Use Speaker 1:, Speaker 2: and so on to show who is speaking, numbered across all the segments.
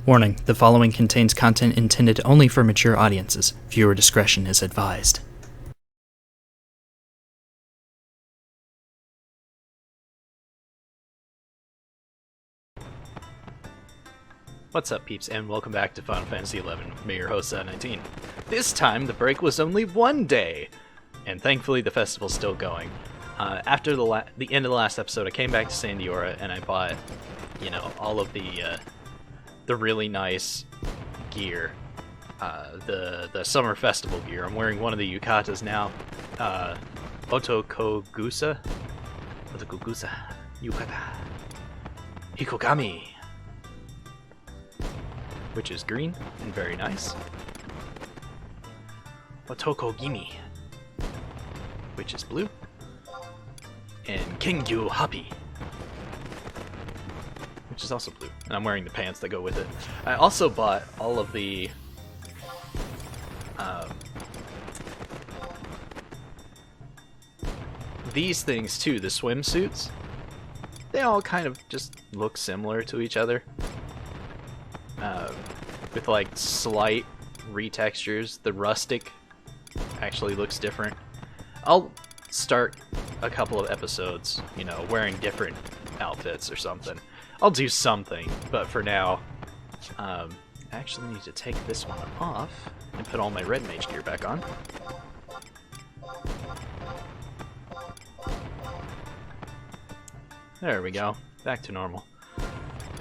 Speaker 1: Warning, the following contains content intended only for mature audiences. Viewer discretion is advised. What's up, peeps, and welcome back to Final Fantasy XI with me, your host, 19. This time, the break was only one day, and thankfully the festival's still going. After the end of the last episode, I came back to San Diego and I bought, all of the really nice gear, the summer festival gear. I'm wearing one of the yukatas now, Otokogusa, yukata, Hikogami, which is green and very nice. Otokogimi, which is blue. And Kengyu Happy, which is also blue. And I'm wearing the pants that go with it. I also bought all of the these things too, the swimsuits. They all kind of just look similar to each other, with like slight retextures. The rustic actually looks different. I'll start a couple of episodes, wearing different outfits or something. I'll do something, but for now, I actually need to take this one off and put all my red mage gear back on. There we go, back to normal.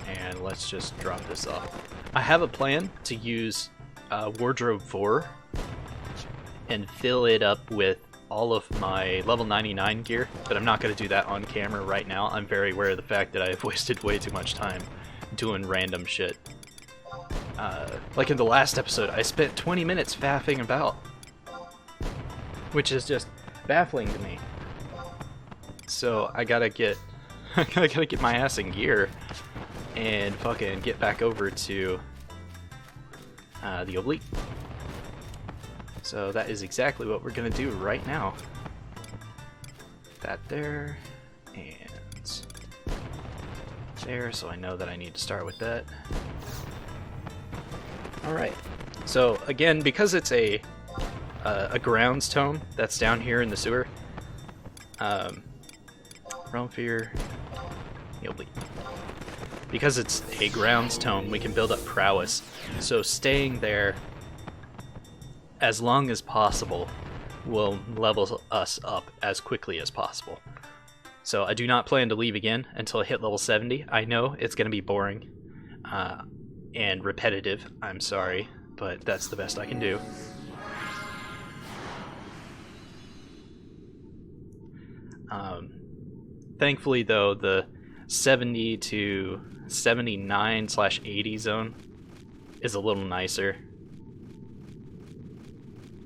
Speaker 1: And let's just drop this off. I have a plan to use Wardrobe 4 and fill it up with all of my level 99 gear, but I'm not going to do that on camera right now. I'm very aware of the fact that I've wasted way too much time doing random shit. Like in the last episode, I spent 20 minutes faffing about, which is just baffling to me. So I gotta get my ass in gear and fucking get back over to the Oblique. So that is exactly what we're going to do right now. That there, and there, so I know that I need to start with that. Alright, so again, because it's a grounds tome that's down here in the sewer, Realm Fear, Oblique. Because it's a grounds tome, we can build up prowess, so staying there as long as possible will level us up as quickly as possible. So I do not plan to leave again until I hit level 70. I know it's going to be boring and repetitive. I'm sorry, but that's the best I can do. Thankfully, though, the 70 to 79/80 zone is a little nicer.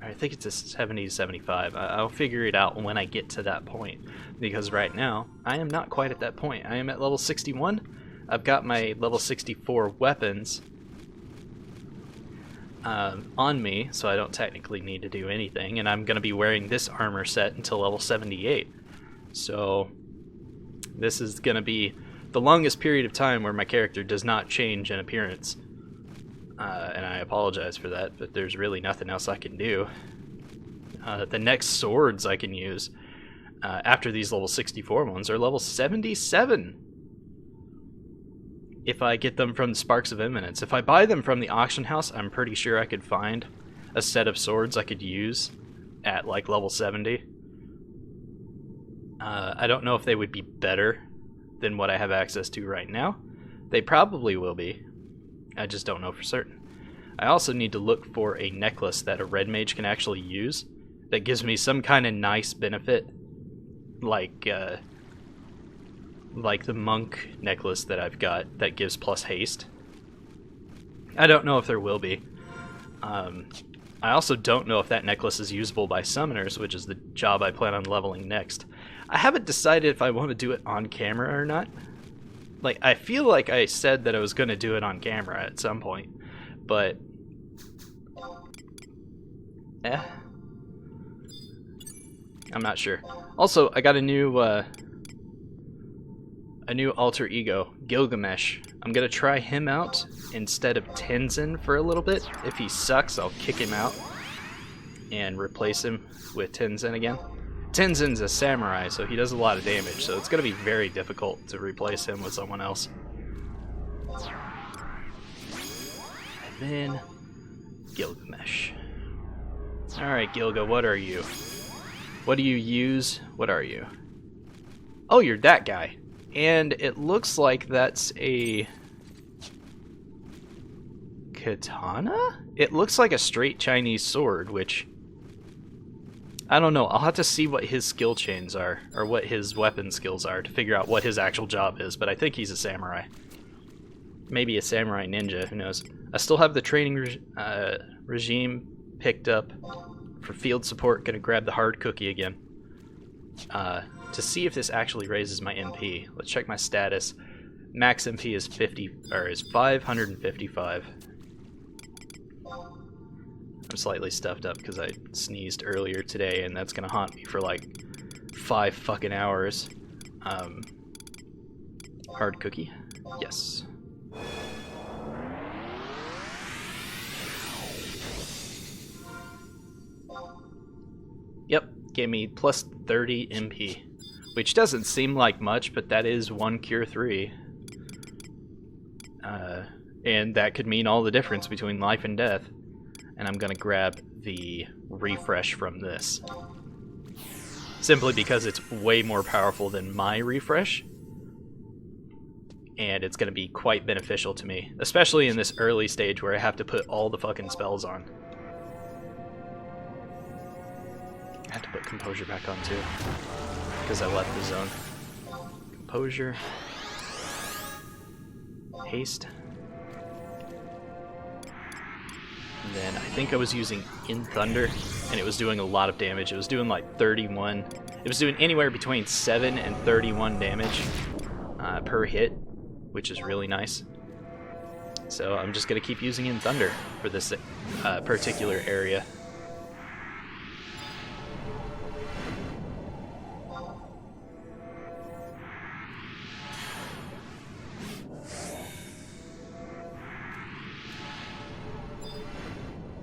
Speaker 1: I think it's a 70 to 75. I'll figure it out when I get to that point, because right now I am not quite at that point. I am at level 61. I've got my level 64 weapons on me, so I don't technically need to do anything, and I'm going to be wearing this armor set until level 78. So this is going to be the longest period of time where my character does not change in appearance. And I apologize for that, but there's really nothing else I can do. The next swords I can use after these level 64 ones are level 77. If I get them from the Sparks of Eminence. If I buy them from the auction house, I'm pretty sure I could find a set of swords I could use at like level 70. I don't know if they would be better than what I have access to right now. They probably will be. I just don't know for certain. I also need to look for a necklace that a red mage can actually use that gives me some kind of nice benefit, like the monk necklace that I've got that gives plus haste. I don't know if there will be. I also don't know if that necklace is usable by summoners, which is the job I plan on leveling next. I haven't decided if I want to do it on camera or not. Like, I feel like I said that I was going to do it on camera at some point, but I'm not sure. Also, I got a new a new alter ego, Gilgamesh. I'm gonna try him out instead of Tenzin for a little bit. If he sucks, I'll kick him out and replace him with Tenzin again. Tenzin's a samurai, so he does a lot of damage, so it's gonna be very difficult to replace him with someone else. And then Gilgamesh. Alright, Gilga, what are you? What do you use? What are you? Oh, you're that guy. And it looks like that's a katana? It looks like a straight Chinese sword, which I don't know. I'll have to see what his skill chains are, or what his weapon skills are, to figure out what his actual job is, but I think he's a samurai. Maybe a samurai ninja, who knows. I still have the training regime picked up for field support. Gonna grab the hard cookie again. To see if this actually raises my MP. Let's check my status. Max MP is 555. I'm slightly stuffed up because I sneezed earlier today, and that's gonna haunt me for like 5 fucking hours. Hard cookie? Yes. Yep, gave me plus 30 MP, which doesn't seem like much, but that is 1 cure 3. And that could mean all the difference between life and death. And I'm gonna grab the refresh from this. Simply because it's way more powerful than my refresh. And it's gonna be quite beneficial to me, especially in this early stage where I have to put all the fucking spells on. I have to put composure back on too, because I left the zone. Composure. Haste. And then I think I was using In Thunder, and it was doing a lot of damage. It was doing like 31. It was doing anywhere between 7 and 31 damage per hit, which is really nice. So I'm just going to keep using In Thunder for this particular area.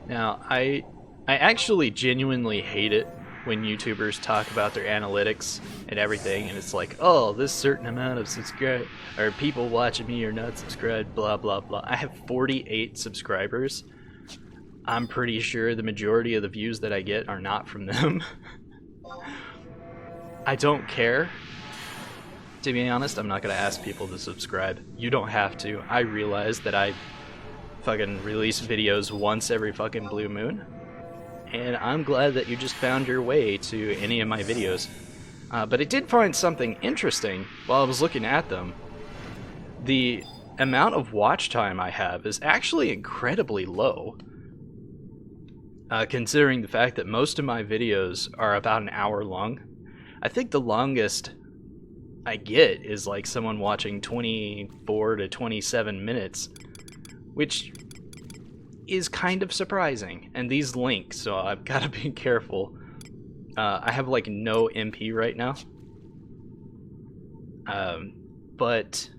Speaker 1: Now, I actually genuinely hate it when YouTubers talk about their analytics and everything, and it's like, oh, this certain amount of or people watching me are not subscribed, blah, blah, blah. I have 48 subscribers. I'm pretty sure the majority of the views that I get are not from them. I don't care. To be honest, I'm not going to ask people to subscribe. You don't have to. I realize that I fucking release videos once every fucking blue moon, and I'm glad that you just found your way to any of my videos. But I did find something interesting while I was looking at them. The amount of watch time I have is actually incredibly low, considering the fact that most of my videos are about an hour long. I think the longest I get is like someone watching 24 to 27 minutes, which is kind of surprising. And these link, so I've got to be careful. I have like no MP right now, but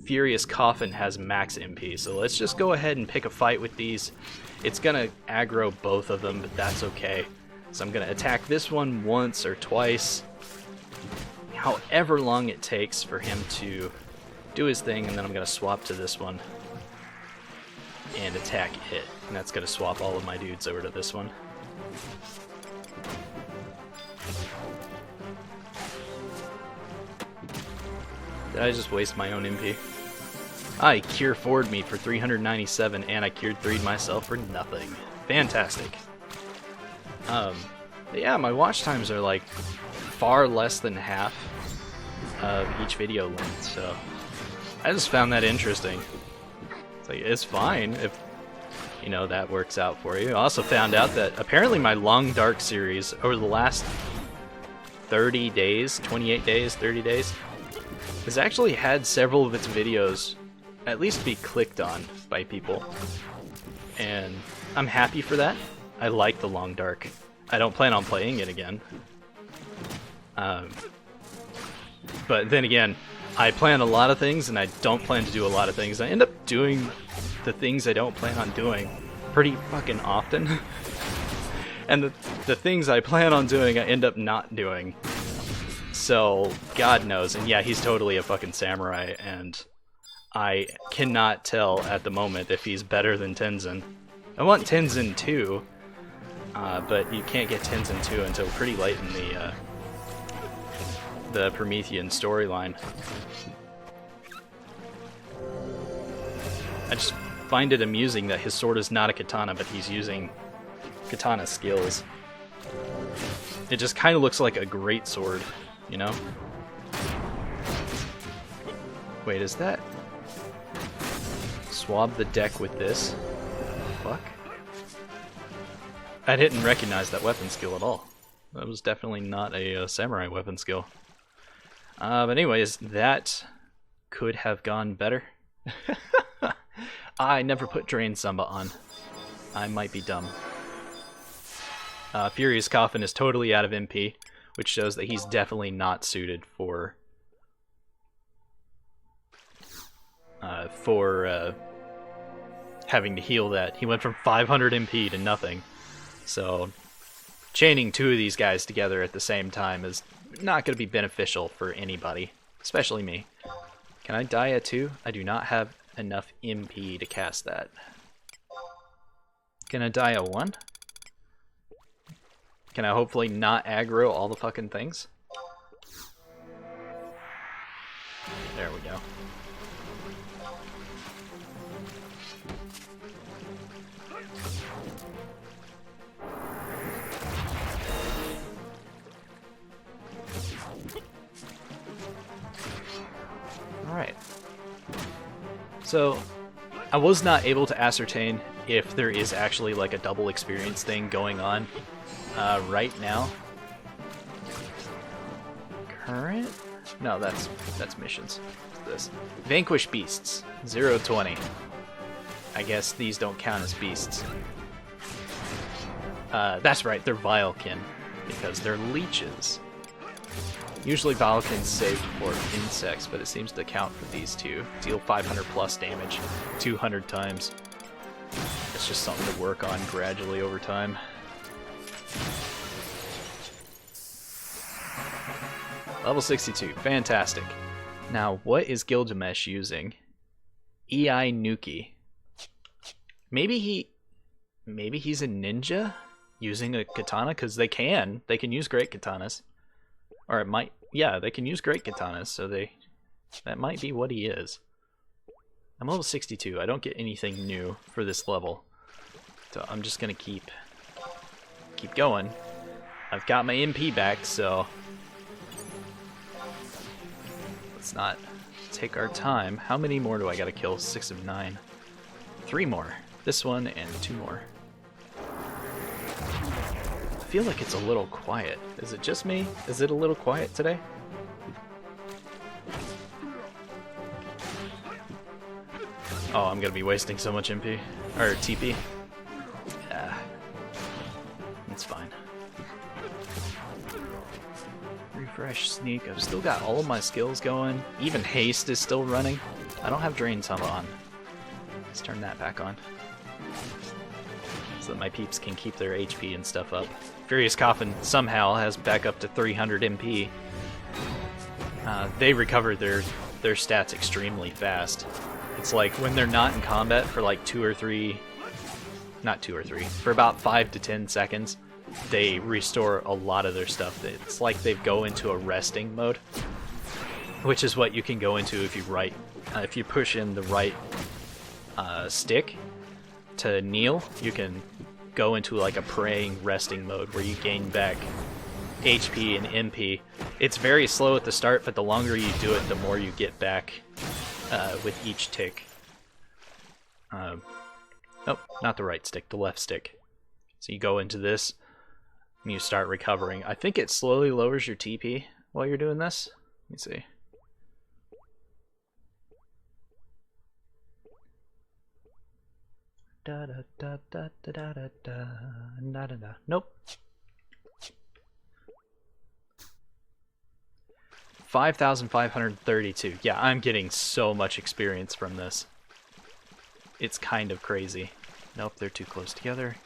Speaker 1: Furious Coffin has max MP, so let's just go ahead and pick a fight with these. It's gonna aggro both of them, but that's okay. So I'm gonna attack this one once or twice, however long it takes for him to do his thing, and then I'm gonna swap to this one and attack it, and that's gonna swap all of my dudes over to this one. Did I just waste my own MP? I cure 4'd me for 397, and I cured 3'd myself for nothing. Fantastic. But yeah, my watch times are like far less than half of each video length, so I just found that interesting. It's like, it's fine if, you know, that works out for you. I also found out that apparently my Long Dark series over the last 30 days, 28 days, 30 days, has actually had several of its videos at least be clicked on by people. And I'm happy for that. I like the Long Dark. I don't plan on playing it again. But then again, I plan a lot of things and I don't plan to do a lot of things. I end up doing the things I don't plan on doing pretty fucking often. And the things I plan on doing, I end up not doing. So, God knows. And yeah, he's totally a fucking samurai, and I cannot tell at the moment if he's better than Tenzin. I want Tenzin 2, but you can't get Tenzin 2 until pretty late in the Promethean storyline. I just find it amusing that his sword is not a katana, but he's using katana skills. It just kind of looks like a great sword, you know? Wait, is that... swab the deck with this? Fuck. I didn't recognize that weapon skill at all. That was definitely not a samurai weapon skill. But anyways, that could have gone better. I never put Drain Samba on. I might be dumb. Furious Coffin is totally out of MP, which shows that he's definitely not suited for having to heal that. He went from 500 MP to nothing. So chaining two of these guys together at the same time is not going to be beneficial for anybody, especially me. Can I die at 2? I do not have enough MP to cast that. Can I die at 1? Can I hopefully not aggro all the fucking things? There we go. Alright. So, I was not able to ascertain if there is actually like a double experience thing going on right now. Current? No, that's missions. What's this? Vanquish beasts. 0-20. I guess these don't count as beasts. That's right, they're Vilekin, because they're leeches. Usually Vilekin's saved for insects, but it seems to count for these two. Deal 500 plus damage 200 times. It's just something to work on gradually over time. Level 62, fantastic. Now, what is Gilgamesh using? EI Nuki. Maybe he's a ninja using a katana, because they can use great katanas. Or it might, yeah, they can use great katanas, so that might be what he is. I'm level 62, I don't get anything new for this level. So I'm just gonna keep going. I've got my MP back, so let's not take our time. How many more do I gotta kill? 6 of 9. 3 more. This one and 2 more. I feel like it's a little quiet. Is it just me? Is it a little quiet today? Oh, I'm gonna be wasting so much MP. Or TP. Yeah. It's fine. Refresh, sneak. I've still got all of my skills going. Even haste is still running. I don't have Drain Samba on. Let's turn that back on, so that my peeps can keep their HP and stuff up. Furious Coffin somehow has back up to 300 MP. They recover their stats extremely fast. It's like when they're not in combat for like 2 or 3, not 2 or 3, for about 5 to 10 seconds, they restore a lot of their stuff. It's like they go into a resting mode, which is what you can go into if you push in the right stick to kneel. You can go into like a praying resting mode where you gain back HP and MP. It's very slow at the start, but the longer you do it, the more you get back with each tick. Nope, not the right stick, the left stick. So you go into this and you start recovering. I think it slowly lowers your TP while you're doing this. Let me see. Da da da da da da da da da da. Nope. 5,532. Yeah, I'm getting so much experience from this. It's kind of crazy. Nope, they're too close together.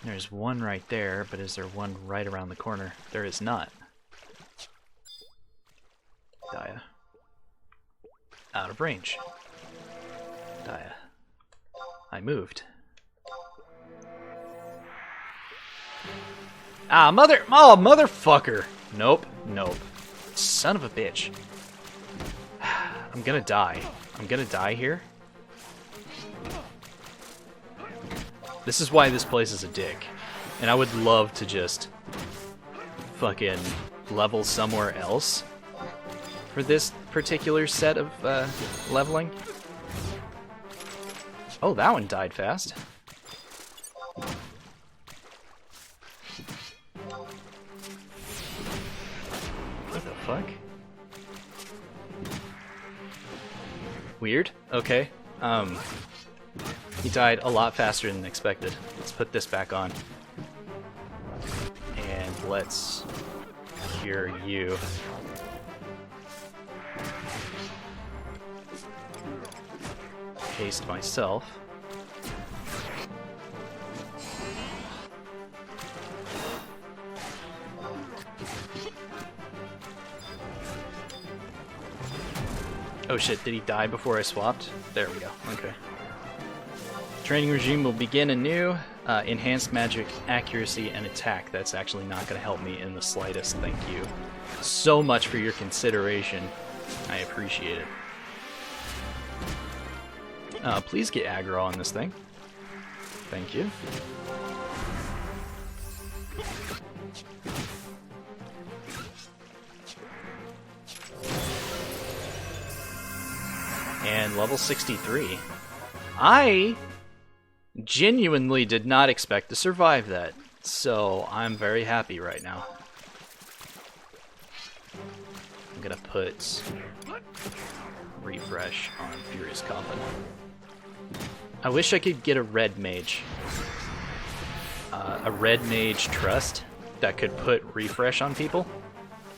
Speaker 1: There's one right there, but is there one right around the corner? There is not. Dia. Out of range. Dia. I moved. Ah, oh, motherfucker! Nope, nope. Son of a bitch. I'm gonna die. I'm gonna die here. This is why this place is a dick. And I would love to just fucking level somewhere else for this particular set of leveling. Oh, that one died fast. What the fuck? Weird. Okay. He died a lot faster than expected. Let's put this back on. And let's cure you. Haste myself. Oh shit, did he die before I swapped? There we go, okay. Training regime will begin anew. Enhanced magic, accuracy, and attack. That's actually not going to help me in the slightest. Thank you so much for your consideration. I appreciate it. Please get aggro on this thing. Thank you. And level 63. I genuinely did not expect to survive that, so I'm very happy right now. I'm gonna put refresh on Furious Coffin. I wish I could get a red mage. A red mage trust that could put refresh on people,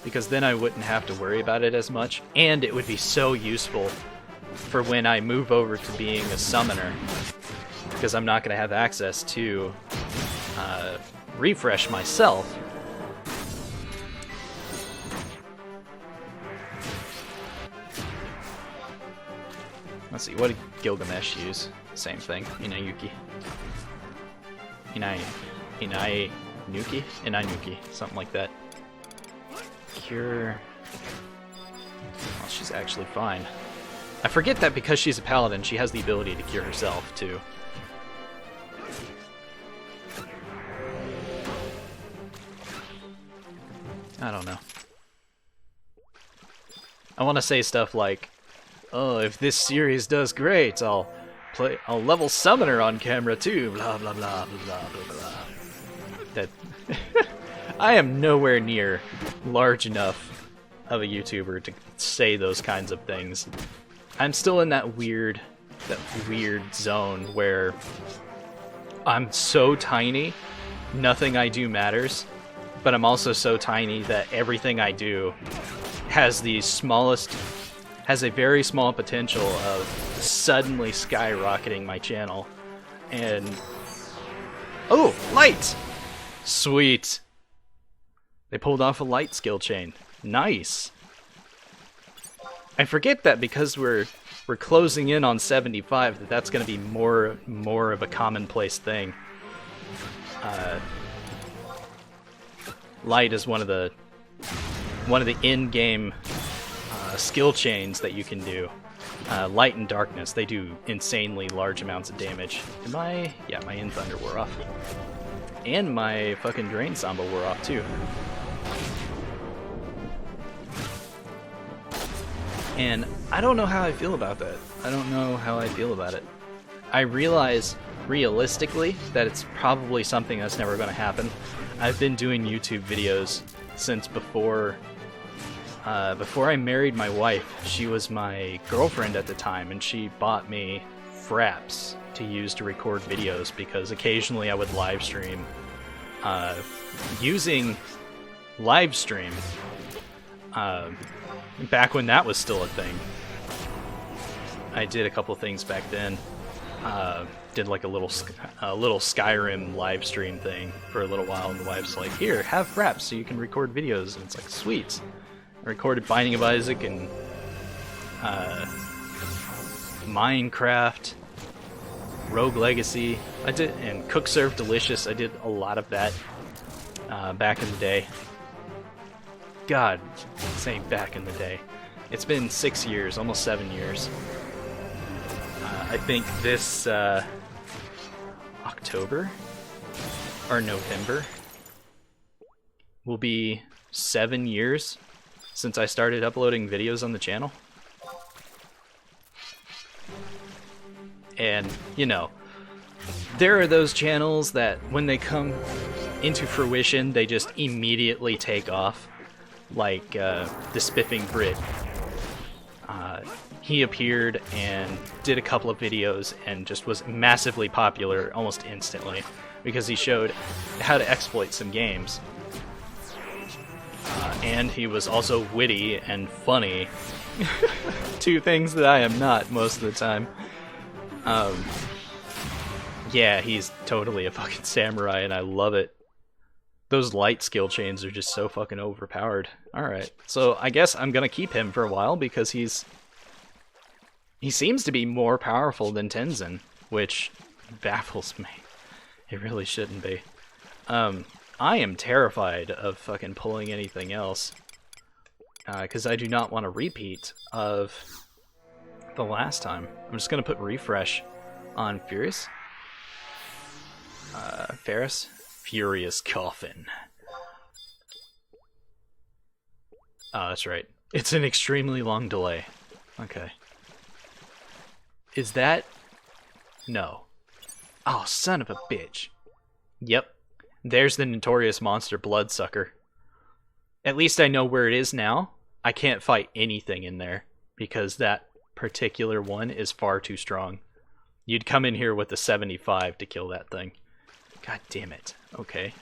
Speaker 1: because then I wouldn't have to worry about it as much, and it would be so useful for when I move over to being a summoner, because I'm not going to have access to refresh myself. Let's see, what did Gilgamesh use? Same thing, Inayuki. Inayuki, something like that. Cure. Well, she's actually fine. I forget that because she's a paladin, she has the ability to cure herself, too. I don't know. I want to say stuff like, oh, if this series does great, I'll level Summoner on camera too, blah blah blah blah blah blah. That I am nowhere near large enough of a YouTuber to say those kinds of things. I'm still in that weird zone where I'm so tiny, nothing I do matters, but I'm also so tiny that everything I do has a very small potential of suddenly skyrocketing my channel. And oh, light! Sweet. They pulled off a light skill chain. Nice. I forget that because we're closing in on 75, that's going to be more of a commonplace thing. Light is one of the in-game skill chains that you can do. Light and darkness, they do insanely large amounts of damage. Yeah, my In Thunder wore off. And my fucking Drain Samba wore off too. And I don't know how I feel about that. I don't know how I feel about it. I realize, realistically, that it's probably something that's never going to happen. I've been doing YouTube videos since before I married my wife. She was my girlfriend at the time, and she bought me fraps to use to record videos, because occasionally I would live stream. Using live stream, Back when that was still a thing. I did a couple things back then. Did like a little Skyrim live stream thing for a little while, and the wife's like, "Here, have fraps so you can record videos." And it's like, sweet. I recorded Binding of Isaac and Minecraft, Rogue Legacy. I did, and Cook Serve Delicious. I did a lot of that back in the day. God, saying back in the day. It's been 6 years, almost 7 years. I think this October or November will be 7 years since I started uploading videos on the channel. And, you know, there are those channels that when they come into fruition, they just immediately take off. Like the Spiffing Brit. He appeared and did a couple of videos and just was massively popular almost instantly because he showed how to exploit some games. And he was also witty and funny. Two things that I am not most of the time. Yeah, he's totally a fucking samurai and I love it. Those light skill chains are just so fucking overpowered. Alright, so I guess I'm gonna keep him for a while because he seems to be more powerful than Tenzin, which baffles me. It really shouldn't be. I am terrified of fucking pulling anything else. Because I do not want a repeat of the last time. I'm just gonna put refresh on Furious. Ferris? Furious Coffin. Oh, that's right. It's an extremely long delay. Okay. Is that... No. Oh, son of a bitch. Yep. There's the notorious monster Bloodsucker. At least I know where it is now. I can't fight anything in there, because that particular one is far too strong. You'd come in here with a 75 to kill that thing. God damn it. Okay.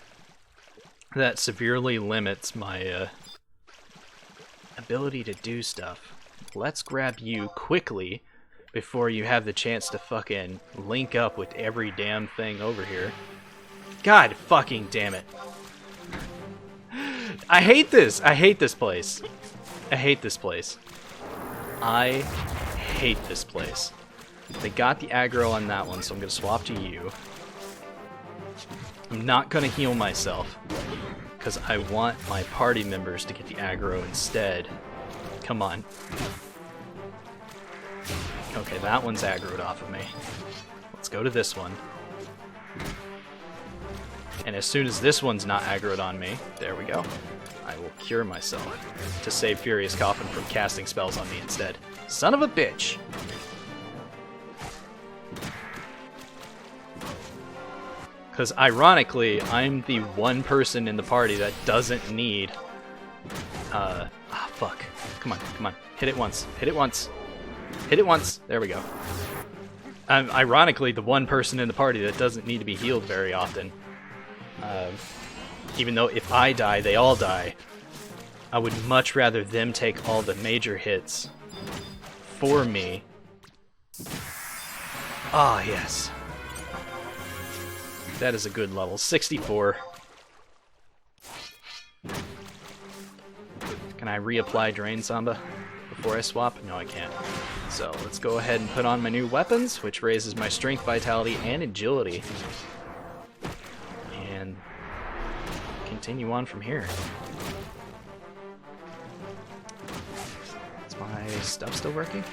Speaker 1: That severely limits my ability to do stuff. Let's grab you quickly before you have the chance to fucking link up with every damn thing over here. God fucking damn it. I hate this. I hate this place. I hate this place. I hate this place. They got the aggro on that one, so I'm going to swap to you. I'm not going to heal myself, because I want my party members to get the aggro instead. Come on. Okay, that one's aggroed off of me. Let's go to this one. And as soon as this one's not aggroed on me, there we go. I will cure myself to save Furious Coffin from casting spells on me instead. Son of a bitch! Because ironically, I'm the one person in the party that doesn't need... fuck. Come on, come on. Hit it once. Hit it once. Hit it once. There we go. I'm ironically the one person in the party that doesn't need to be healed very often. Even though if I die, they all die. I would much rather them take all the major hits for me. Ah, yes. That is a good level. 64. Can I reapply Drain Samba before I swap? No, I can't. So let's go ahead and put on my new weapons, which raises my strength, vitality, and agility. And continue on from here. Is my stuff still working?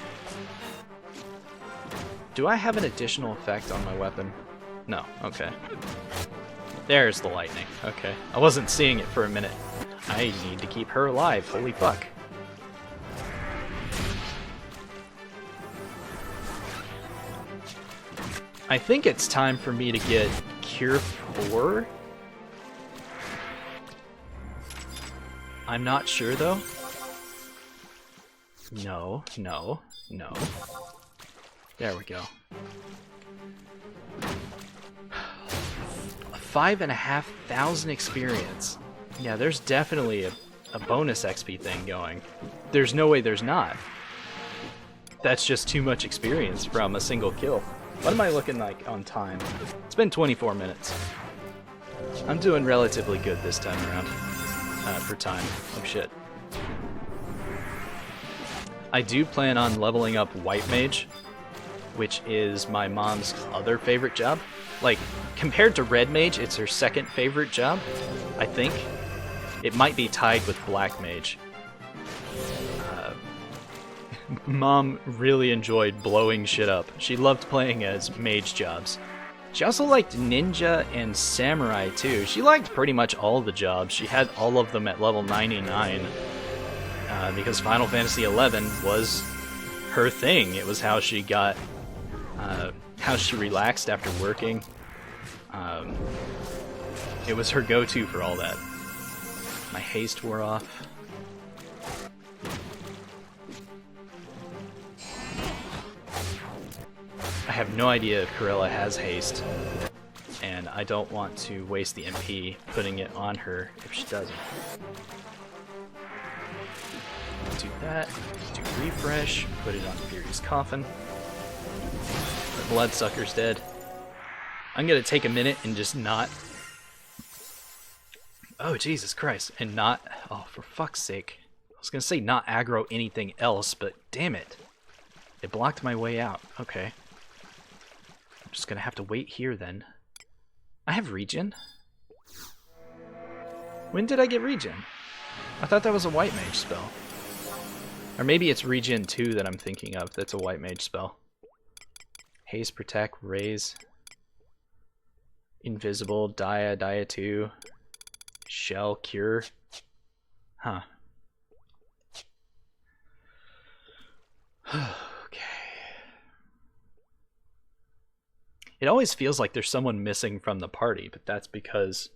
Speaker 1: Do I have an additional effect on my weapon? No, okay. There's the lightning. Okay. I wasn't seeing it for a minute. I need to keep her alive. Holy fuck. I think it's time for me to get Cure 4. I'm not sure though. No, no, no. There we go. 5,500 experience. Yeah, there's definitely a bonus XP thing going. There's no way there's not. That's just too much experience from a single kill. What am I looking like on time? It's been 24 minutes. I'm doing relatively good this time around. For time. Oh shit. I do plan on leveling up White Mage, which is my mom's other favorite job. Like, compared to Red Mage, it's her second favorite job, I think. It might be tied with Black Mage. Mom really enjoyed blowing shit up. She loved playing as mage jobs. She also liked ninja and samurai too. She liked pretty much all the jobs. She had all of them at level 99 because Final Fantasy XI was her thing. It was how she got, how she relaxed after working. It was her go-to for all that. My haste wore off. I have no idea if Corella has haste, and I don't want to waste the MP putting it on her if she doesn't. Do that, do refresh, put it on Fury's Coffin. The Bloodsucker's dead. I'm gonna take a minute and just not... Oh, Jesus Christ, and not... Oh, for fuck's sake. I was gonna say not aggro anything else, but damn it. It blocked my way out. Okay. Just gonna have to wait here then. I have regen? When did I get regen? I thought that was a white mage spell. Or maybe it's regen 2 that I'm thinking of. That's a white mage spell. Haste, protect, raise. Invisible, Dia 2. Shell, cure. Huh. It always feels like there's someone missing from the party, but that's because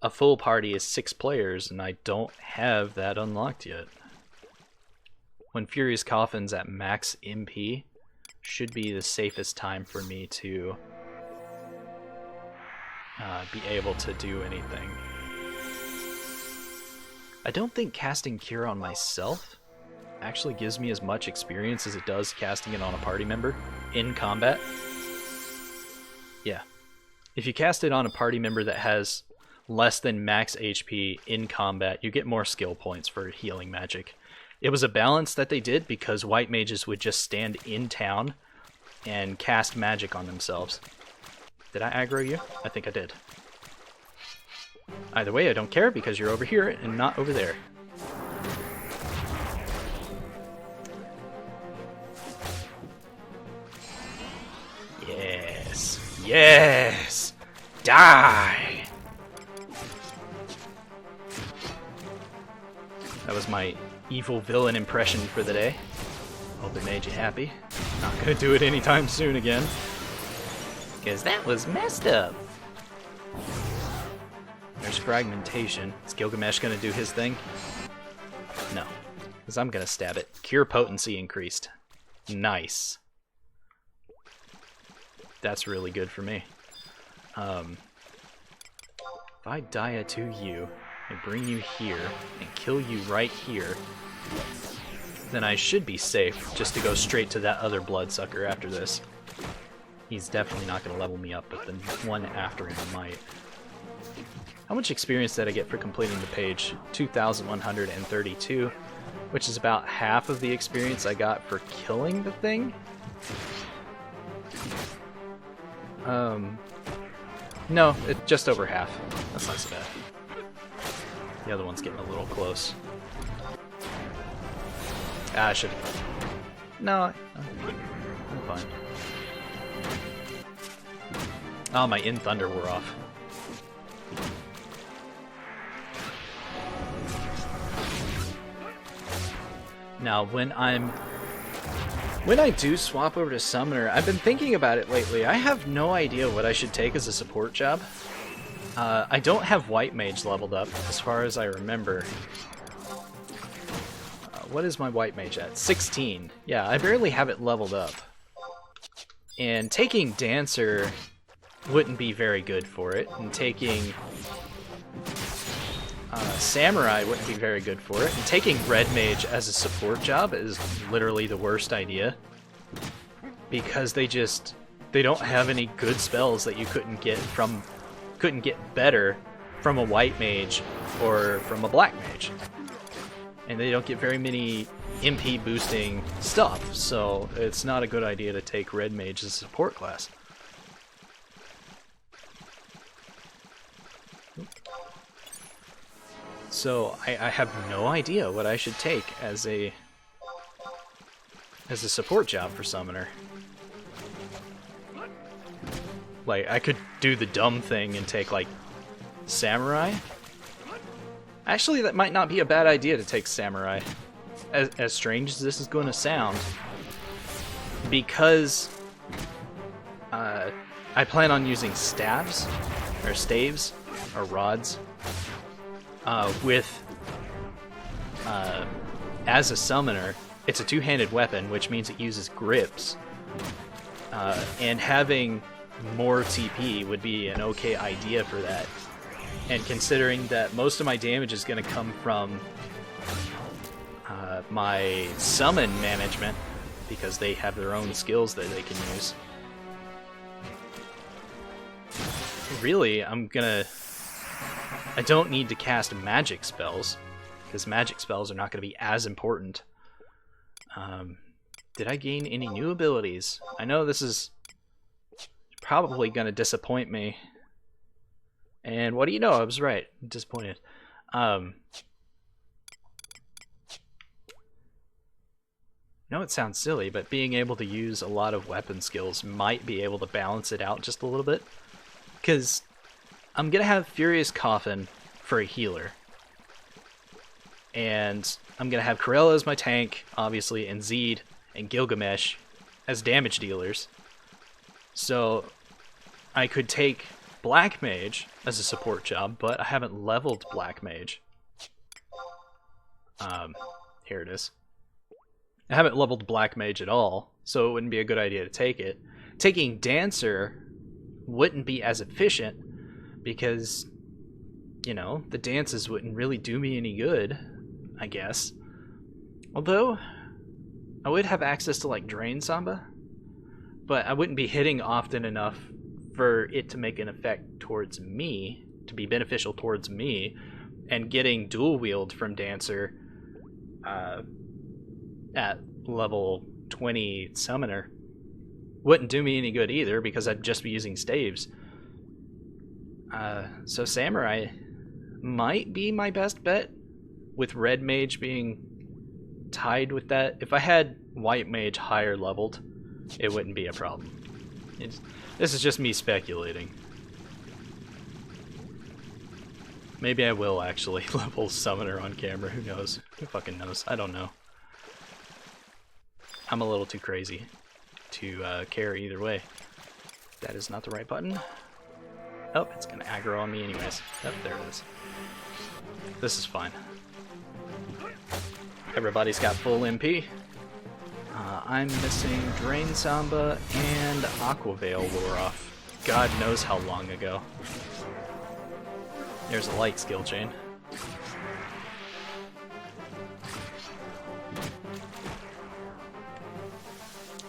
Speaker 1: a full party is 6 players, and I don't have that unlocked yet. When Fury's Coffin's at max MP, should be the safest time for me to be able to do anything. I don't think casting Cure on myself actually gives me as much experience as it does casting it on a party member in combat. Yeah. If you cast it on a party member that has less than max HP in combat, you get more skill points for healing magic. It was a balance that they did because white mages would just stand in town and cast magic on themselves. Did I aggro you? I think I did. Either way, I don't care because you're over here and not over there. Yes. Yes! Die! That was my evil villain impression for the day. Hope it made you happy. Not gonna do it anytime soon again. Because that was messed up. There's fragmentation. Is Gilgamesh gonna do his thing? No. Because I'm gonna stab it. Cure potency increased. Nice. That's really good for me. If I Dia to you and bring you here and kill you right here, then I should be safe just to go straight to that other bloodsucker after this. He's definitely not going to level me up, but the one after him might. How much experience did I get for completing the page? 2,132, which is about half of the experience I got for killing the thing. No, it's just over half. That's not so bad. The other one's getting a little close. Ah, I should. No, I'm fine. Oh, my In Thunder wore off. Now, when I do swap over to Summoner, I've been thinking about it lately. I have no idea what I should take as a support job. I don't have White Mage leveled up, as far as I remember. What is my White Mage at? 16. Yeah, I barely have it leveled up. And taking Dancer wouldn't be very good for it, and taking Samurai wouldn't be very good for it. And taking Red Mage as a support job is literally the worst idea. Because they don't have any good spells that you couldn't get better from a White Mage or from a Black Mage. And they don't get very many MP boosting stuff, so it's not a good idea to take Red Mage as a support class. So I have no idea what I should take as a support job for Summoner. Like, I could do the dumb thing and take, like, Samurai. Actually, that might not be a bad idea to take Samurai. As strange as this is going to sound. Because I plan on using staves, or staves, or rods, as a summoner. It's a two-handed weapon, which means it uses grips. And having more TP would be an okay idea for that. And considering that most of my damage is going to come from my summon management, because they have their own skills that they can use. Really, I don't need to cast magic spells, because magic spells are not going to be as important. Did I gain any new abilities? I know this is probably going to disappoint me. And what do you know? I was right. I'm disappointed. I know it sounds silly, but being able to use a lot of weapon skills might be able to balance it out just a little bit. Because I'm going to have Furious Coffin for a healer. And I'm going to have Corella as my tank, obviously, and Zeed and Gilgamesh as damage dealers. So I could take Black Mage as a support job, but I haven't leveled Black Mage. Here it is. I haven't leveled Black Mage at all, so it wouldn't be a good idea to take it. Taking Dancer wouldn't be as efficient because, you know, the dances wouldn't really do me any good, I guess. Although, I would have access to, like, Drain Samba, but I wouldn't be hitting often enough for it to make an effect towards me, to be beneficial towards me, and getting dual wield from Dancer at level 20 Summoner wouldn't do me any good either, because I'd just be using staves. So Samurai might be my best bet, with Red Mage being tied with that. If I had White Mage higher leveled, it wouldn't be a problem. This is just me speculating. Maybe I will actually level Summoner on camera, who knows? Who fucking knows? I don't know. I'm a little too crazy to care either way. That is not the right button. Oh, it's gonna aggro on me anyways. Oh, there it is. This is fine. Everybody's got full MP. I'm missing Drain Samba and Aqua Veil wore off. God knows how long ago. There's a light skill chain.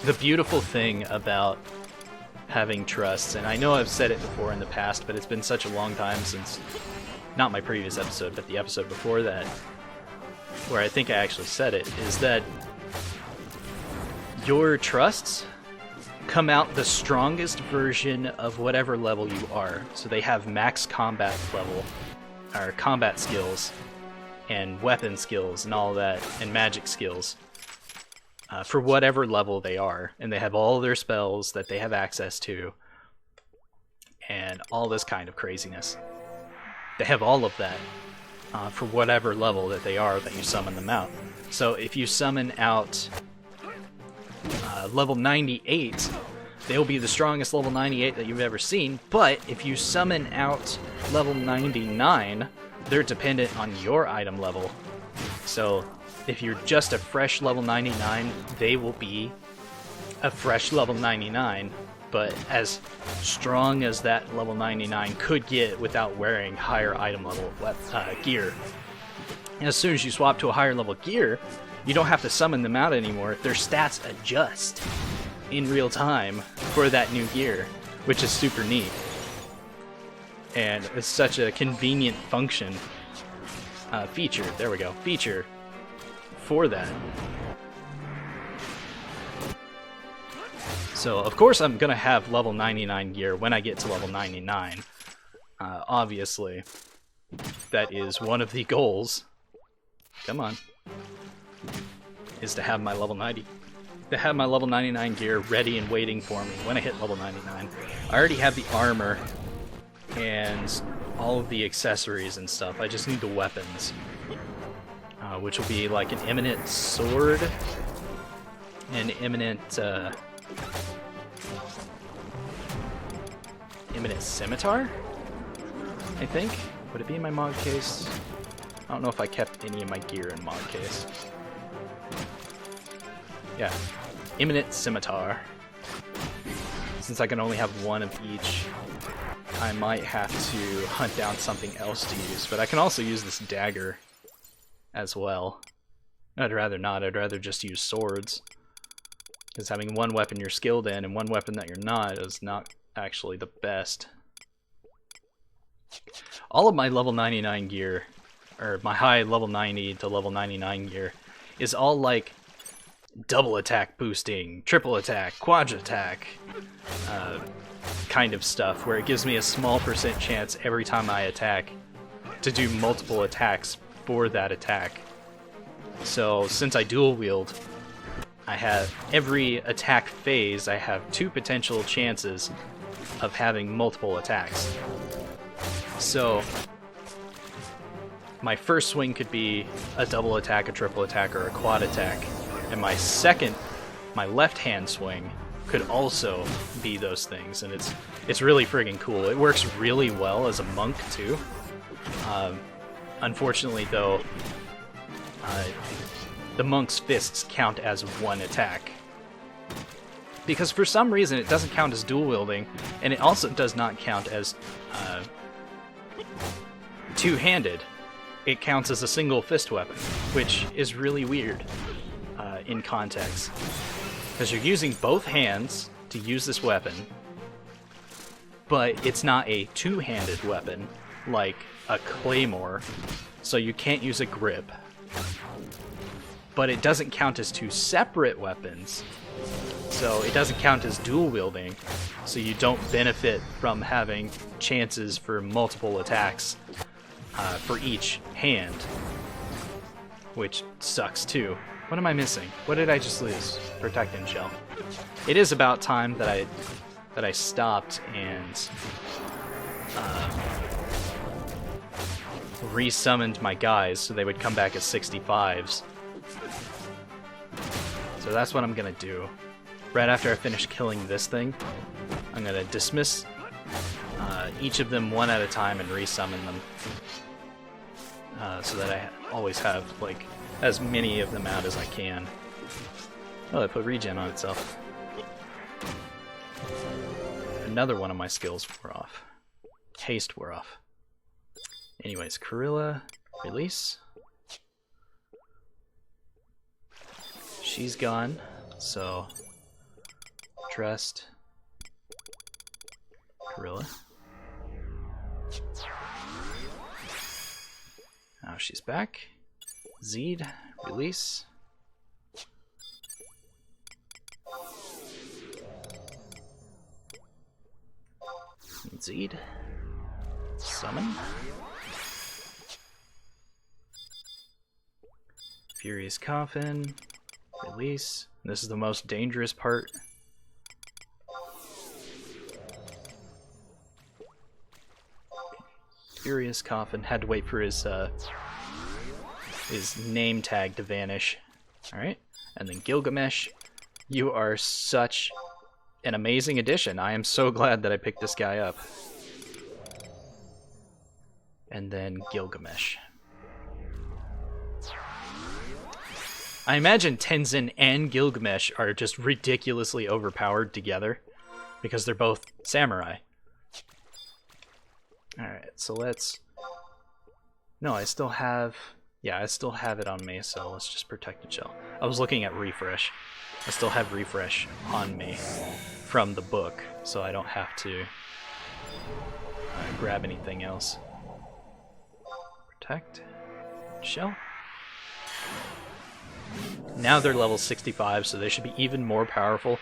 Speaker 1: The beautiful thing about having trusts, and I know I've said it before in the past, but it's been such a long time since, not my previous episode, but the episode before that, where I think I actually said it, is that your trusts come out the strongest version of whatever level you are. So they have max combat level, or combat skills, and weapon skills, and all that, and magic skills. For whatever level they are, and they have all their spells that they have access to, and all this kind of craziness. They have all of that for whatever level that they are that you summon them out. So if you summon out level 98, they'll be the strongest level 98 that you've ever seen, but if you summon out level 99, they're dependent on your item level. So if you're just a fresh level 99, they will be a fresh level 99, but as strong as that level 99 could get without wearing higher item level gear. And as soon as you swap to a higher level gear, you don't have to summon them out anymore. Their stats adjust in real time for that new gear, which is super neat. And it's such a convenient function, feature, there we go, feature for that. So of course I'm gonna have level 99 gear when I get to level 99. Obviously, that is one of the goals. Come on. Is to have my level 90. To have my level 99 gear ready and waiting for me when I hit level 99. I already have the armor and all of the accessories and stuff. I just need the weapons. Which will be like an eminent sword, an eminent scimitar, I think. Would it be in my mod case? I don't know if I kept any of my gear in mod case. Yeah, eminent scimitar. Since I can only have one of each, I might have to hunt down something else to use, but I can also use this dagger as well. I'd rather not, I'd rather just use swords. Because having one weapon you're skilled in and one weapon that you're not is not actually the best. All of my level 99 gear, or my high level 90 to level 99 gear, is all like double attack boosting, triple attack, quadra attack kind of stuff, where it gives me a small % chance every time I attack to do multiple attacks for that attack. So since I dual wield, I have every attack phase, I have 2 potential chances of having multiple attacks. So my first swing could be a double attack, a triple attack, or a quad attack, and my left hand swing could also be those things, and it's really friggin' cool. It works really well as a monk too. Unfortunately though, the monk's fists count as one attack. Because for some reason it doesn't count as dual wielding, and it also does not count as two-handed. It counts as a single fist weapon, which is really weird in context. Because you're using both hands to use this weapon, but it's not a two-handed weapon like a claymore, so you can't use a grip. But it doesn't count as 2 separate weapons, so it doesn't count as dual wielding, so you don't benefit from having chances for multiple attacks for each hand, which sucks too. What am I missing? What did I just lose? Protect and shell. It is about time that I stopped and resummoned my guys so they would come back as 65s. So that's what I'm gonna do. Right after I finish killing this thing, I'm gonna dismiss each of them one at a time and resummon them. So that I always have like as many of them out as I can. Oh, I put regen on itself. Another one of my skills wore off. Haste wore off. Anyways, Corilla, release. She's gone, so trust Corilla. Now she's back. Zed, release. Zed, summon. Furious Coffin, release. This is the most dangerous part. Furious Coffin had to wait for his name tag to vanish. Alright, and then Gilgamesh, you are such an amazing addition. I am so glad that I picked this guy up. And then Gilgamesh. I imagine Tenzin and Gilgamesh are just ridiculously overpowered together. because they're both samurai. Alright, so let's... No, I still have... Yeah, I still have it on me, so let's just protect the shell. I was looking at refresh. I still have refresh on me from the book, so I don't have to grab anything else. Protect. Shell. Now they're level 65, so they should be even more powerful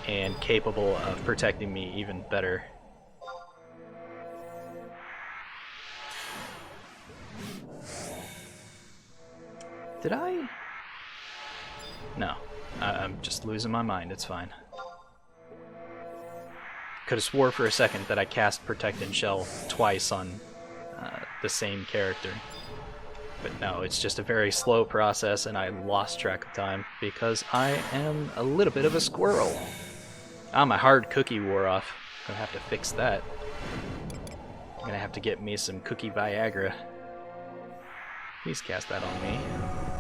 Speaker 1: and capable of protecting me even better. Did I? No. I'm just losing my mind, it's fine. Could have swore for a second that I cast Protect and Shell twice on the same character. But no, it's just a very slow process and I lost track of time because I am a little bit of a squirrel. Ah, my hard cookie wore off. Gonna have to fix that. I'm gonna have to get me some cookie Viagra. Please cast that on me.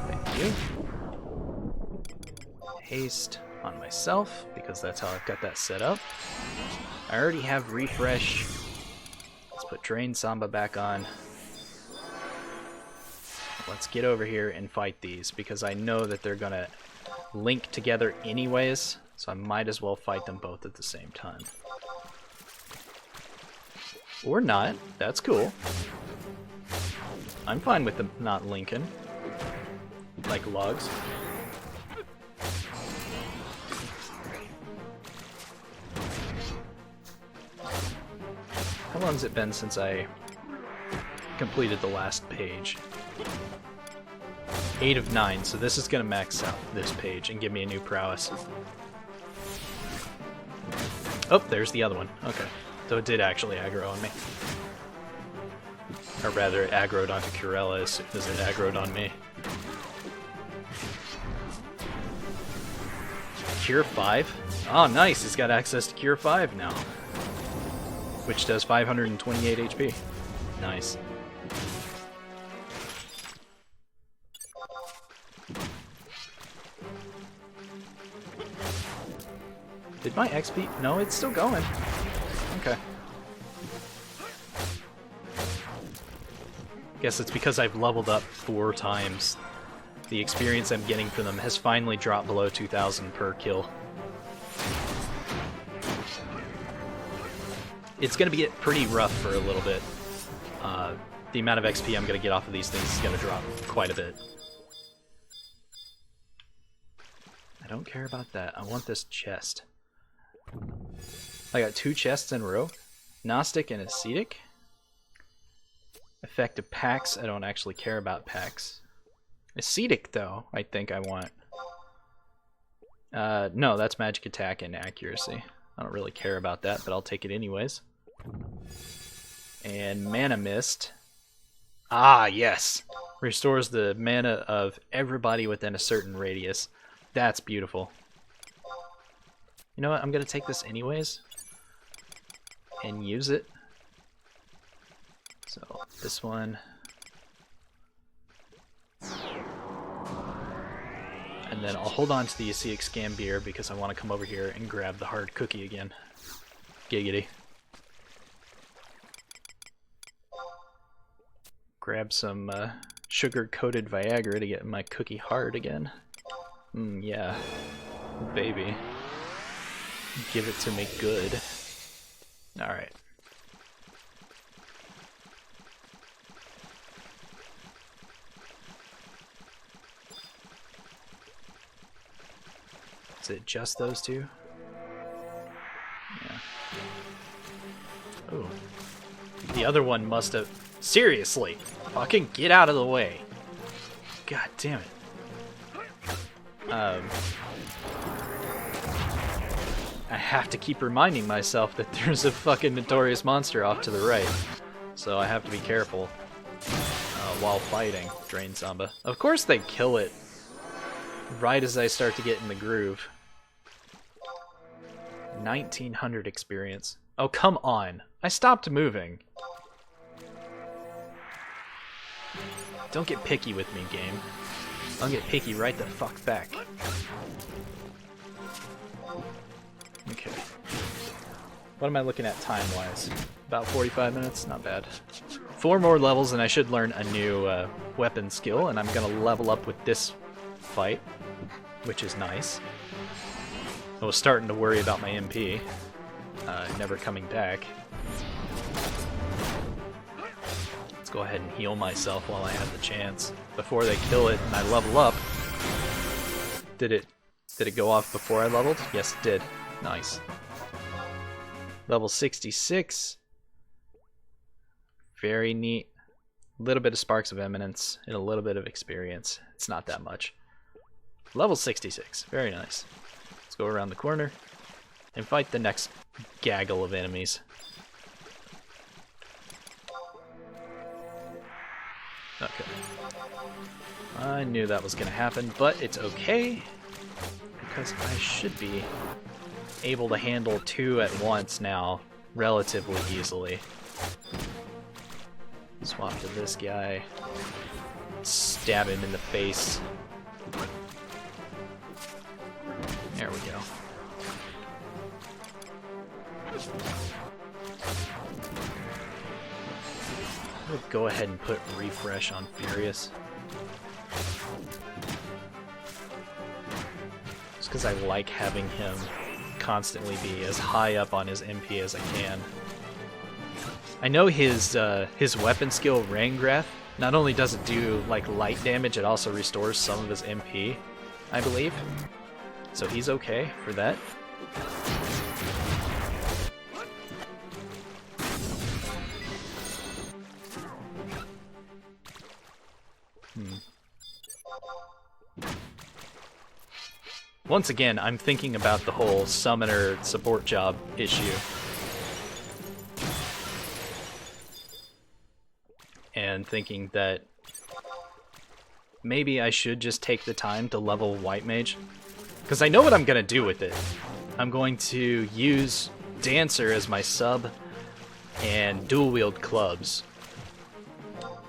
Speaker 1: Thank you. Haste on myself, because that's how I've got that set up. I already have refresh. Let's put Drain Samba back on. Let's get over here and fight these, because I know that they're gonna link together anyways, so I might as well fight them both at the same time. Or not, that's cool. I'm fine with them not linking. Like logs. How long has it been since I completed the last page? 8 of 9, so this is gonna max out this page and give me a new prowess. Oh, there's the other one. Okay. So it did actually aggro on me. Or rather, it aggroed onto Curella as soon as it aggroed on me. Cure 5? Oh, nice! He's got access to Cure 5 now. Which does 528 HP. Nice. Did my XP? No, it's still going. Okay. Guess it's because I've leveled up 4 times. The experience I'm getting from them has finally dropped below 2,000 per kill. It's going to get pretty rough for a little bit. The amount of XP I'm going to get off of these things is going to drop quite a bit. I don't care about that. I want this chest. I got 2 chests in a row. Gnostic and Ascetic. Effective packs. I don't actually care about packs. Ascetic, though, I think I want. No, that's magic attack and accuracy. I don't really care about that, but I'll take it anyways. And Mana Mist. Ah, yes! Restores the mana of everybody within a certain radius. That's beautiful. You know what? I'm gonna take this anyways. And use it. So, this one. And then I'll hold on to the Ascetic Scambier because I want to come over here and grab the hard cookie again. Giggity. Grab some sugar-coated Viagra to get my cookie hard again. Yeah. Baby. Give it to me good. Alright. Is it just those 2? Yeah. Ooh. The other one must have... Seriously! Fucking get out of the way! God damn it. I have to keep reminding myself that there's a fucking notorious monster off to the right. So I have to be careful while fighting Drain Samba. Of course they kill it right as I start to get in the groove. 1900 experience. Oh, come on. I stopped moving. Don't get picky with me, game. I'll get picky right the fuck back. Okay. What am I looking at time-wise? About 45 minutes? Not bad. 4 more levels and I should learn a new weapon skill, and I'm gonna level up with this fight, which is nice. I was starting to worry about my MP never coming back. Let's go ahead and heal myself while I have the chance before they kill it and I level up. Did it go off before I leveled? Yes, it did. Nice. Level 66. Very neat. A little bit of Sparks of Eminence and a little bit of experience. It's not that much. Level 66. Very nice. Let's go around the corner and fight the next gaggle of enemies. Okay. I knew that was going to happen, but it's okay because I should be able to handle 2 at once now relatively easily. Swap to this guy. Stab him in the face. There we go. We'll go ahead and put refresh on Furious. Just because I like having him constantly be as high up on his MP as I can. I know his weapon skill, Rain Graph, not only does it do like light damage, it also restores some of his MP, I believe. So he's okay for that. Once again, I'm thinking about the whole summoner support job issue. And thinking that maybe I should just take the time to level White Mage. Because I know what I'm going to do with it. I'm going to use Dancer as my sub and dual wield clubs.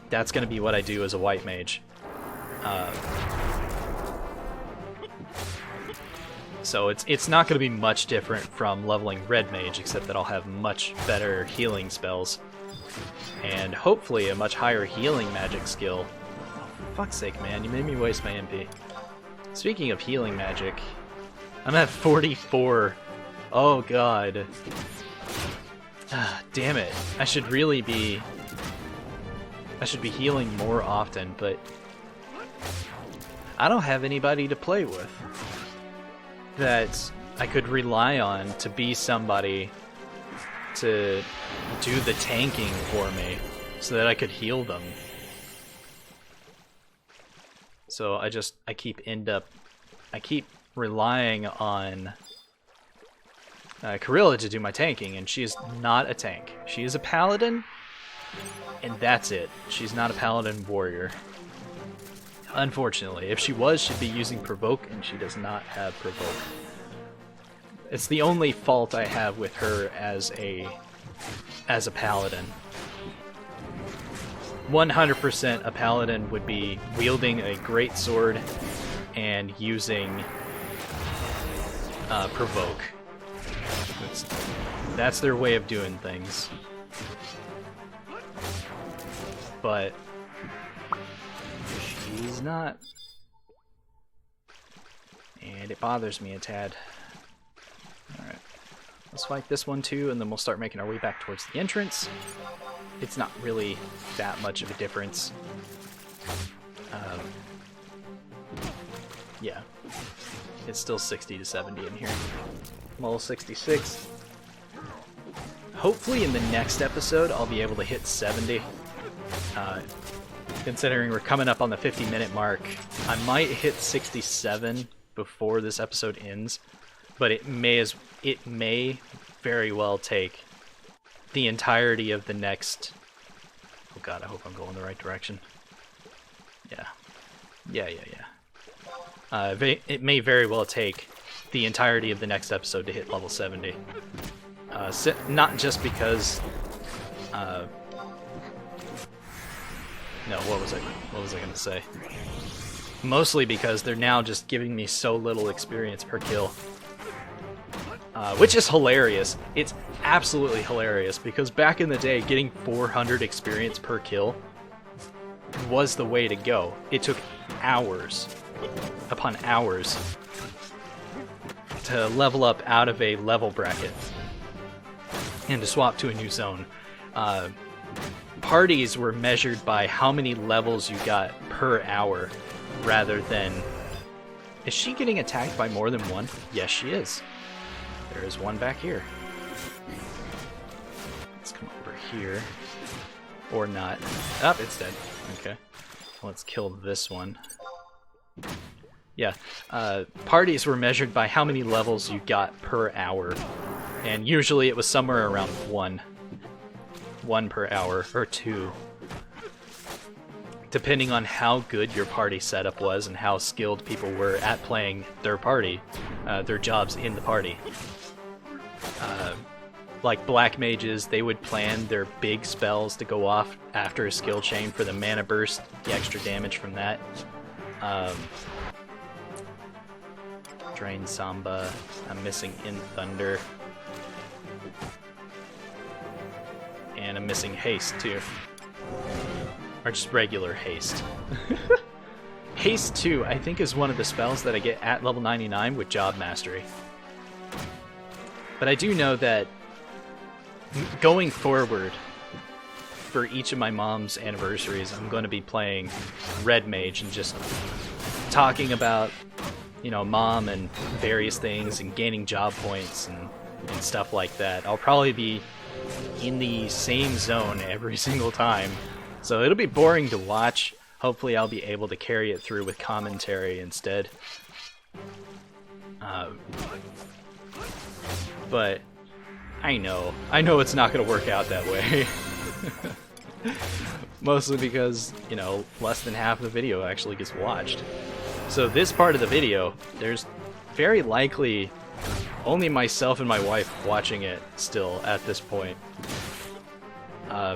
Speaker 1: That's going to be what I do as a White Mage. So it's not going to be much different from leveling Red Mage, except that I'll have much better healing spells. And hopefully a much higher healing magic skill. Oh, for fuck's sake, man, you made me waste my MP. Speaking of healing magic, I'm at 44. Oh god. Damn it. I should be healing more often, but I don't have anybody to play with that I could rely on to be somebody to do the tanking for me so that I could heal them. So I keep relying on Karilla to do my tanking, and she is not a tank. She is a paladin, and that's it. She's not a paladin warrior. Unfortunately, if she was, she'd be using Provoke, and she does not have Provoke. It's the only fault I have with her as a paladin. 100% a paladin would be wielding a great sword and using Provoke. That's their way of doing things. But she's not. And it bothers me a tad. Alright. Let's fight this one too, and then we'll start making our way back towards the entrance. It's not really that much of a difference. Yeah. It's still 60 to 70 in here. Level 66. Hopefully in the next episode I'll be able to hit 70. Considering we're coming up on the 50-minute mark, I might hit 67 before this episode ends, but it may very well take the entirety of the next... Oh god, I hope I'm going the right direction. Yeah. It may very well take the entirety of the next episode to hit level 70. Not just because... No, what was I going to say? Mostly because they're now just giving me so little experience per kill. Which is hilarious. It's absolutely hilarious because back in the day, getting 400 experience per kill was the way to go. It took hours upon hours to level up out of a level bracket and to swap to a new zone. Parties were measured by how many levels you got per hour rather than... Is she getting attacked by more than one? Yes, she is. There is one back here. Let's come over here. Or not. Oh, it's dead. Okay. Let's kill this one. Yeah. Parties were measured by how many levels you got per hour. And usually it was somewhere around one. 1 per hour, or 2. Depending on how good your party setup was and how skilled people were at playing their party, their jobs in the party. Like black mages, they would plan their big spells to go off after a skill chain for the mana burst, the extra damage from that. Drain Samba, I'm missing In Thunder. And I'm missing haste too. Or just regular haste. Haste 2, I think, is one of the spells that I get at level 99 with Job Mastery. But I do know that going forward, for each of my mom's anniversaries, I'm going to be playing Red Mage and just talking about, you know, mom and various things and gaining job points and stuff like that. I'll probably be in the same zone every single time, so it'll be boring to watch. Hopefully I'll be able to carry it through with commentary instead. But I know it's not going to work out that way. Mostly because, you know, less than half of the video actually gets watched. So this part of the video, there's very likely only myself and my wife watching it still at this point.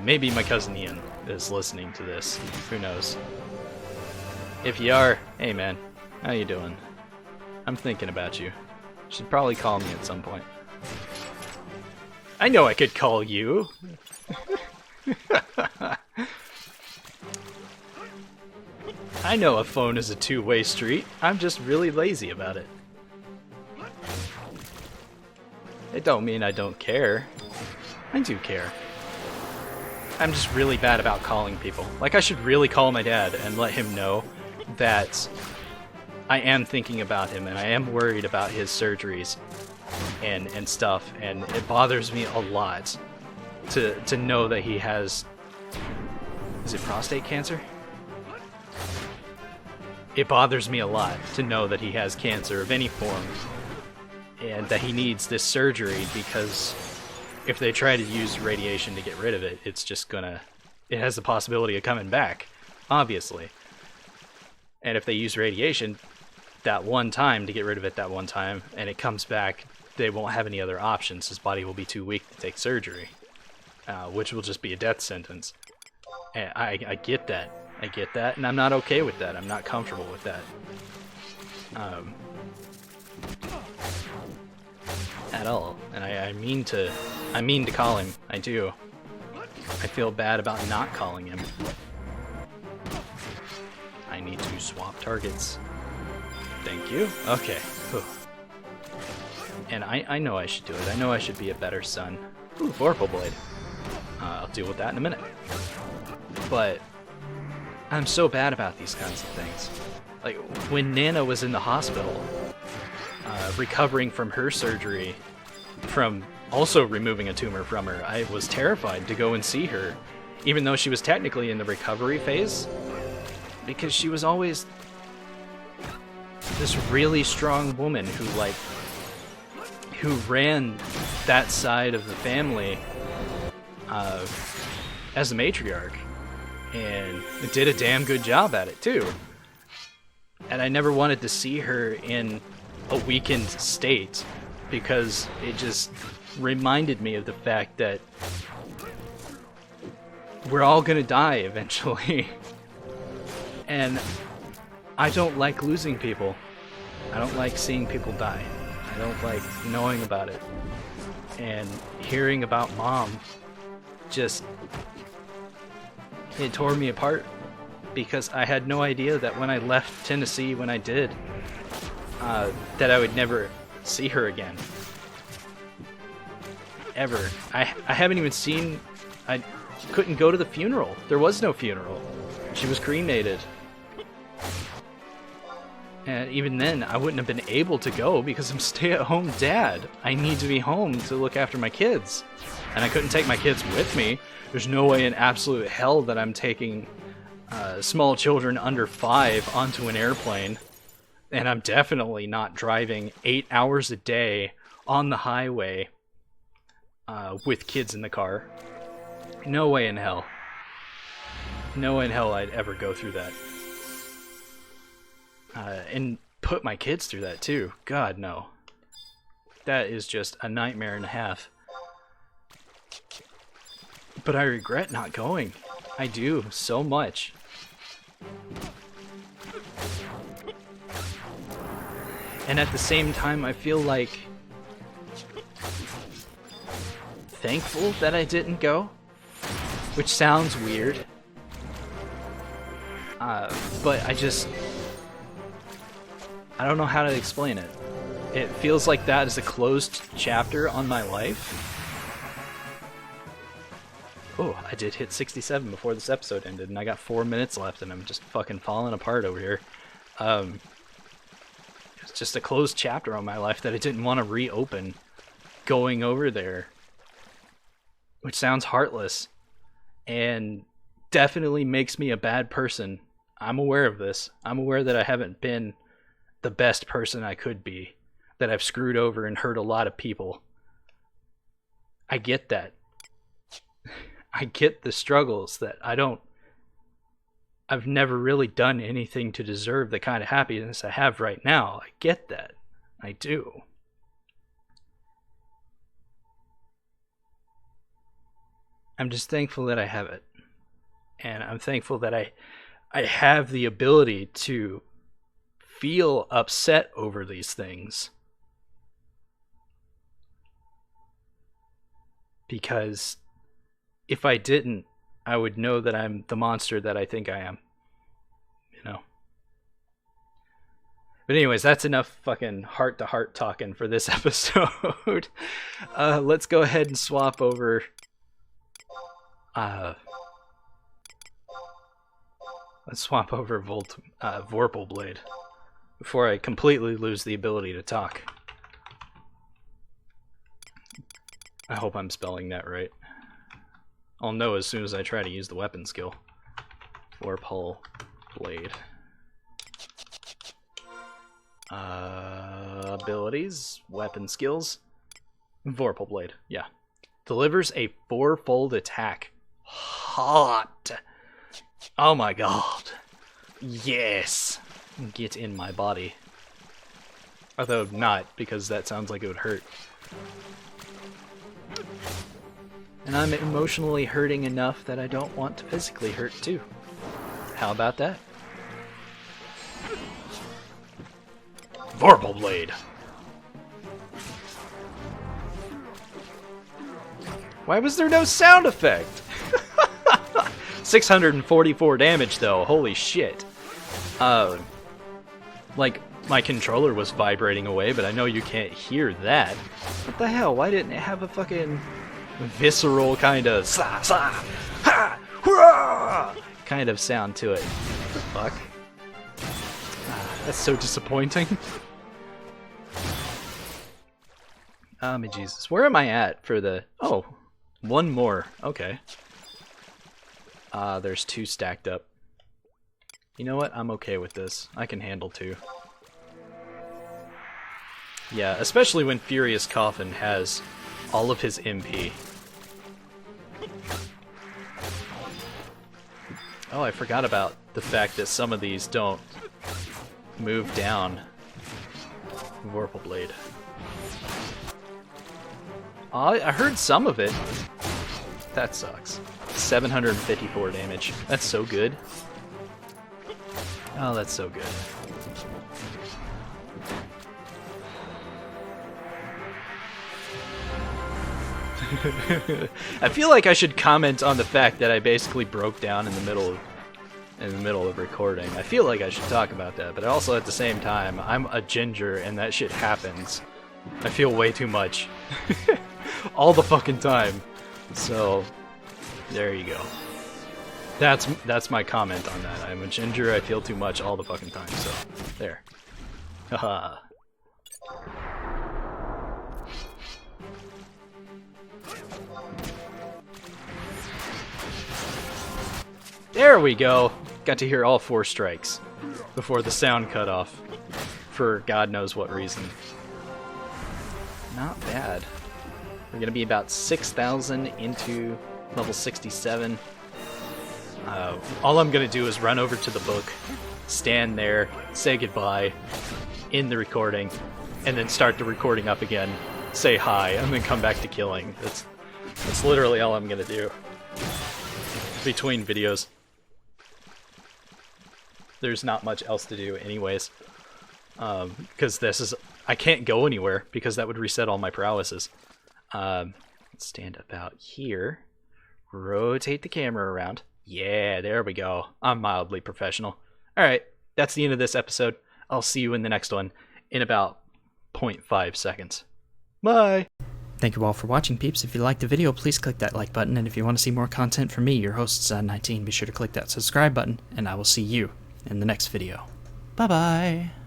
Speaker 1: Maybe my cousin Ian is listening to this. Who knows? If you are, hey man, how you doing? I'm thinking about you. Should probably call me at some point. I know I could call you. I know a phone is a two-way street. I'm just really lazy about it. It don't mean I don't care. I do care. I'm just really bad about calling people. Like, I should really call my dad and let him know that I am thinking about him and I am worried about his surgeries and stuff, and it bothers me a lot to know that he has... Is it prostate cancer? It bothers me a lot to know that he has cancer of any form and that he needs this surgery, because if they try to use radiation to get rid of it, it's just gonna... It has the possibility of coming back, obviously. And if they use radiation that one time to get rid of it that one time, and it comes back, they won't have any other options. His body will be too weak to take surgery, which will just be a death sentence. And I get that. I get that, and I'm not okay with that. I'm not comfortable with that. At all. And I mean to call him. I do. I feel bad about not calling him. I need to swap targets. Thank you. Okay. Whew. And I know I should do it. I know I should be a better son. Ooh, Vorpal Blade. I'll deal with that in a minute. But I'm so bad about these kinds of things. Like, when Nana was in the hospital, recovering from her surgery, from also removing a tumor from her, I was terrified to go and see her, even though she was technically in the recovery phase, because she was always this really strong woman who ran that side of the family as a matriarch, and did a damn good job at it too. And I never wanted to see her in a weakened state, because it just reminded me of the fact that we're all gonna die eventually. And I don't like losing people. I don't like seeing people die. I don't like knowing about it. and hearing about Mom just, it tore me apart, because I had no idea that when I left Tennessee when I did, that I would never see her again. Ever. I haven't even seen... I couldn't go to the funeral. There was no funeral. She was cremated. And even then, I wouldn't have been able to go because I'm stay-at-home dad. I need to be home to look after my kids. And I couldn't take my kids with me. There's no way in absolute hell that I'm taking small children under 5 onto an airplane. And I'm definitely not driving 8 hours a day on the highway with kids in the car. No way in hell. No way in hell I'd ever go through that. And put my kids through that too. God, no. That is just a nightmare and a half. But I regret not going. I do, so much. And at the same time, I feel like thankful that I didn't go, which sounds weird. But I don't know how to explain it. It feels like that is a closed chapter on my life. Oh, I did hit 67 before this episode ended, and I got 4 minutes left, and I'm just fucking falling apart over here. It's just a closed chapter on my life that I didn't want to reopen going over there. Which sounds heartless, and definitely makes me a bad person. I'm aware of this. I'm aware that I haven't been the best person I could be, that I've screwed over and hurt a lot of people. I get that. I get the struggles that I've never really done anything to deserve the kind of happiness I have right now. I get that. I do. I'm just thankful that I have it. And I'm thankful that I have the ability to feel upset over these things. Because if I didn't, I would know that I'm the monster that I think I am. You know? But anyways, that's enough fucking heart-to-heart talking for this episode. Let's go ahead and swap over... let's swap over Vorpal Blade before I completely lose the ability to talk. I hope I'm spelling that right. I'll know as soon as I try to use the weapon skill. Vorpal Blade. Abilities, weapon skills. Vorpal Blade, yeah. Delivers a 4-fold attack. Hot! Oh my god. Yes! Get in my body. Although not, because that sounds like it would hurt. And I'm emotionally hurting enough that I don't want to physically hurt too. How about that? Vorpal Blade! Why was there no sound effect? 644 damage though, holy shit. Like, my controller was vibrating away, but I know you can't hear that. What the hell, why didn't it have a fucking visceral kind of sla sla ha hurrah kind of sound to it? What the fuck? That's so disappointing. Oh my Jesus, where am I at for the... Oh, one more, okay. There's 2 stacked up. You know what? I'm okay with this. I can handle 2. Yeah, especially when Furious Coffin has all of his MP. Oh, I forgot about the fact that some of these don't move down. Vorpal Blade. I heard some of it. That sucks. 754 damage. That's so good. Oh, that's so good. I feel like I should comment on the fact that I basically broke down in the middle of recording. I feel like I should talk about that, but also at the same time, I'm a ginger and that shit happens. I feel way too much. All the fucking time. So, there you go. That's my comment on that. I'm a ginger, I feel too much all the fucking time, so, there. Haha. There we go! Got to hear all 4 strikes before the sound cut off for God knows what reason. Not bad. We're gonna be about 6,000 into level 67. All I'm gonna do is run over to the book, stand there, say goodbye, end the recording, and then start the recording up again, say hi, and then come back to killing. That's literally all I'm gonna do between videos. There's not much else to do anyways, because I can't go anywhere because that would reset all my prowesses. Let's stand about here, rotate the camera around. Yeah, there we go. I'm mildly professional. Alright, that's the end of this episode. I'll see you in the next one in about 0.5 seconds. Bye!
Speaker 2: Thank you all for watching, peeps. If you liked the video, please click that like button, and if you want to see more content from me, your host, 19, be sure to click that subscribe button, and I will see you in the next video. Bye-bye!